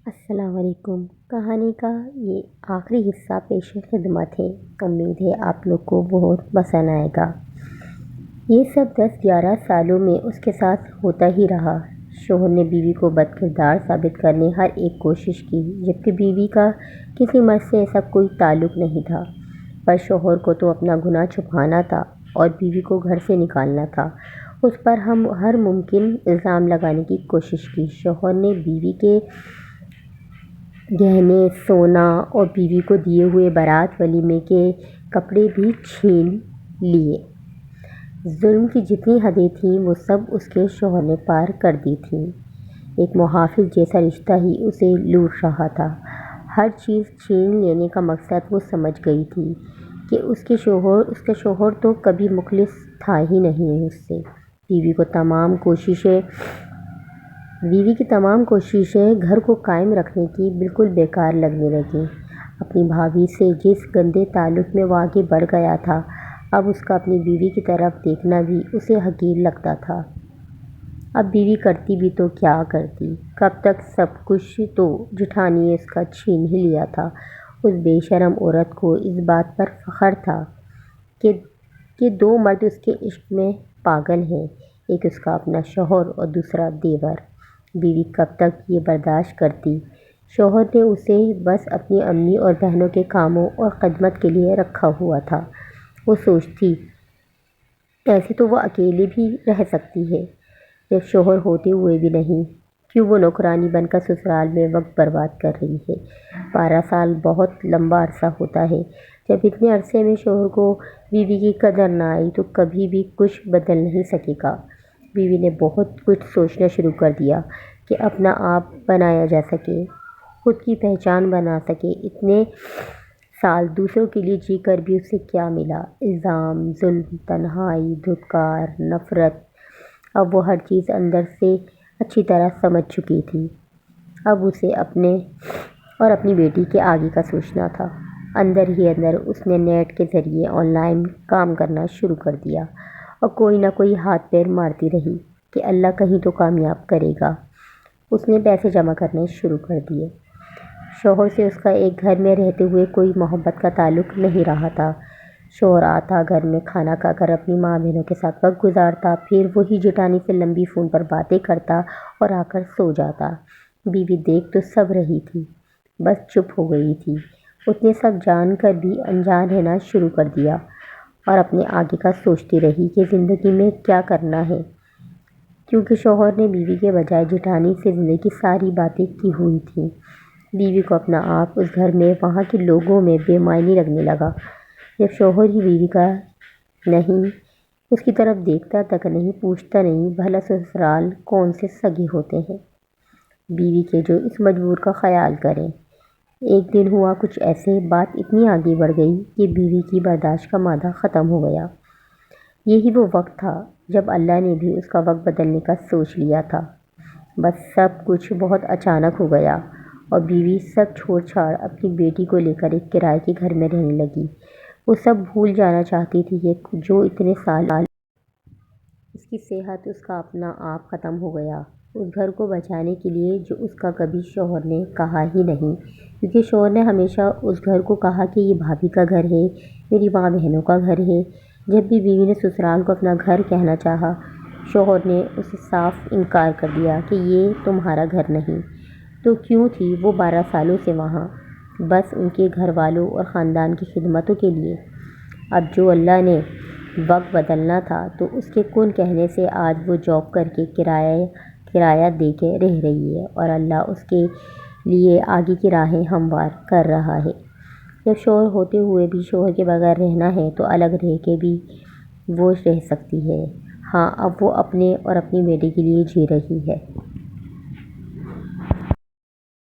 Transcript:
السلام علیکم۔ کہانی کا یہ آخری حصہ پیش خدمت ہے۔ امید ہے آپ لوگ کو بہت پسند آئے گا۔ یہ سب 10-11 سالوں میں اس کے ساتھ ہوتا ہی رہا۔ شوہر نے بیوی کو بد کردار ثابت کرنے ہر ایک کوشش کی، جبکہ بیوی کا کسی مرد سے ایسا کوئی تعلق نہیں تھا۔ پر شوہر کو تو اپنا گناہ چھپانا تھا اور بیوی کو گھر سے نکالنا تھا۔ اس پر ہم ہر ممکن الزام لگانے کی کوشش کی۔ شوہر نے بیوی کے گہنے، سونا اور بیوی کو دیے ہوئے بارات ولیمے کے کپڑے بھی چھین لیے۔ ظلم کی جتنی حدیں تھیں وہ سب اس کے شوہر نے پار کر دی تھیں۔ ایک محافظ جیسا رشتہ ہی اسے لوٹ رہا تھا۔ ہر چیز چھین لینے کا مقصد وہ سمجھ گئی تھی کہ اس کا شوہر تو کبھی مخلص تھا ہی نہیں اس سے۔ بیوی کی تمام کوششیں گھر کو قائم رکھنے کی بالکل بیکار لگنے لگیں۔ اپنی بھابھی سے جس گندے تعلق میں وہ آگے بڑھ گیا تھا، اب اس کا اپنی بیوی کی طرف دیکھنا بھی اسے حقیر لگتا تھا۔ اب بیوی کرتی بھی تو کیا کرتی؟ کب تک سب کچھ تو جٹھانی نے اس کا چھین ہی لیا تھا۔ اس بے شرم عورت کو اس بات پر فخر تھا کہ 2 مرد اس کے عشق میں پاگل ہیں، ایک اس کا اپنا شوہر اور دوسرا دیور۔ بیوی کب تک یہ برداشت کرتی؟ شوہر نے اسے بس اپنی امی اور بہنوں کے کاموں اور خدمت کے لیے رکھا ہوا تھا۔ وہ سوچتی، ایسے تو وہ اکیلے بھی رہ سکتی ہے، جب شوہر ہوتے ہوئے بھی نہیں، کیوں وہ نوکرانی بن کر سسرال میں وقت برباد کر رہی ہے؟ 12 سال بہت لمبا عرصہ ہوتا ہے۔ جب اتنے عرصے میں شوہر کو بیوی کی قدر نہ آئی تو کبھی بھی کچھ بدل نہیں سکے گا۔ بیوی نے بہت کچھ سوچنا شروع کر دیا کہ اپنا آپ بنایا جا سکے، خود کی پہچان بنا سکے۔ اتنے سال دوسروں کے لیے جی کر بھی اسے کیا ملا؟ الزام، ظلم، تنہائی، دھتکار، نفرت۔ اب وہ ہر چیز اندر سے اچھی طرح سمجھ چکی تھی۔ اب اسے اپنے اور اپنی بیٹی کے آگے کا سوچنا تھا۔ اندر ہی اندر اس نے نیٹ کے ذریعے آن لائن کام کرنا شروع کر دیا اور کوئی نہ کوئی ہاتھ پیر مارتی رہی کہ اللہ کہیں تو کامیاب کرے گا۔ اس نے پیسے جمع کرنے شروع کر دیے۔ شوہر سے اس کا ایک گھر میں رہتے ہوئے کوئی محبت کا تعلق نہیں رہا تھا۔ شوہر آتا، گھر میں کھانا کھا کر اپنی ماں بہنوں کے ساتھ وقت گزارتا، پھر وہی جٹانی سے لمبی فون پر باتیں کرتا اور آ کر سو جاتا۔ بیوی دیکھ تو سب رہی تھی، بس چپ ہو گئی تھی۔ اس نے سب جان کر بھی انجان رہنا شروع کر دیا اور اپنے آگے کا سوچتی رہی کہ زندگی میں کیا کرنا ہے، کیونکہ شوہر نے بیوی کے بجائے جٹانی سے زندگی کی ساری باتیں کی ہوئی تھیں۔ بیوی کو اپنا آپ اس گھر میں، وہاں کے لوگوں میں بے معنی لگنے لگا۔ جب شوہر ہی بیوی کا نہیں، اس کی طرف دیکھتا تک نہیں، پوچھتا نہیں بھلا سسرال کون سے سگے ہوتے ہیں، بیوی کے جو اس مجبور کا خیال کریں۔ ایک دن ہوا کچھ ایسے، بات اتنی آگے بڑھ گئی کہ بیوی کی برداشت کا مادہ ختم ہو گیا۔ یہی وہ وقت تھا جب اللہ نے بھی اس کا وقت بدلنے کا سوچ لیا تھا۔ بس سب کچھ بہت اچانک ہو گیا اور بیوی سب چھوڑ چھاڑ اپنی بیٹی کو لے کر ایک کرائے کے گھر میں رہنے لگی۔ وہ سب بھول جانا چاہتی تھی کہ جو اتنے سال اس کی صحت، اس کا اپنا آپ ختم ہو گیا، اس گھر کو بچانے کے لیے جو اس کا کبھی شوہر نے کہا ہی نہیں، کیونکہ شوہر نے ہمیشہ اس گھر کو کہا کہ یہ بھابھی کا گھر ہے، میری ماں بہنوں کا گھر ہے۔ جب بھی بیوی نے سسرال کو اپنا گھر کہنا چاہا، شوہر نے اسے صاف انکار کر دیا کہ یہ تمہارا گھر نہیں۔ تو کیوں تھی وہ 12 سالوں سے وہاں؟ بس ان کے گھر والوں اور خاندان کی خدمتوں کے لیے۔ اب جو اللہ نے وقت بدلنا تھا تو اس کے کن کہنے سے آج وہ جاب کر کے کرایہ دے کے رہ رہی ہے اور اللہ اس کے لیے آگے کی راہیں ہموار کر رہا ہے۔ جب شوہر ہوتے ہوئے بھی شوہر کے بغیر رہنا ہے تو الگ رہ کے بھی وہ رہ سکتی ہے۔ ہاں، اب وہ اپنے اور اپنی بیٹی کے لیے جی رہی ہے۔